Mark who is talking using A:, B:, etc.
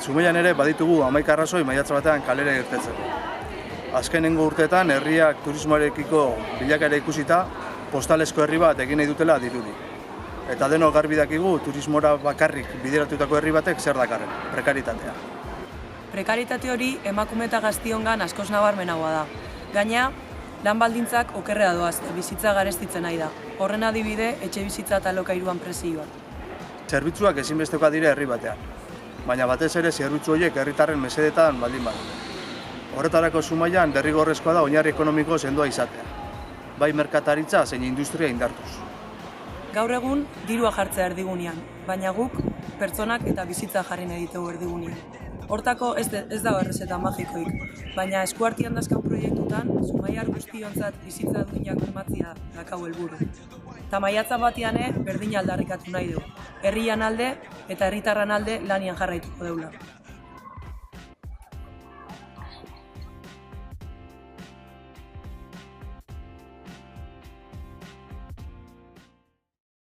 A: Zumaian ere baditugu 11 arrazoi maiatza batean kalera irtetzeko. Azkenengo urteetan herriak turismoarekiko bilakaera ikusita postalezko herri bat egin nahi dutela dirudi. Eta denok garbi dakigu turismora bakarrik bideratutako herri batek zer dakarren, prekaritatea.
B: Prekaritate hori emakume eta gaztiongan askoz nabarmenagoa da. Gainera, lan baldintzak okerrera doaz, bizitza garestitzen nahi da. Horren adibide, etxe bizitza eta alokairuan prezioa.
A: Zerbitzuak ezinbestekoak dira herri batean, baina batez ere zerbitzu horiek herritarren mesedetan baldin badu. Horretarako Zumaian derrigorrezkoa da oinarri ekonomiko sendoa izatea, bai merkataritza zein industria indartuz.
B: Gaur egun, dirua jartzea erdigunean, baina guk pertsonak eta bizitza jarri nahi ditugu erdigunean. Hortako ez da errezeta magikoik, baina eskuartean dazkan proiektutan zumaiar guztiontzat bizitza duinak bermatzea dakau helburu. Eta maiatza batean berdina aldarrikatu nahi du. Herrian alde eta herritarran alde lanian jarraituko deula.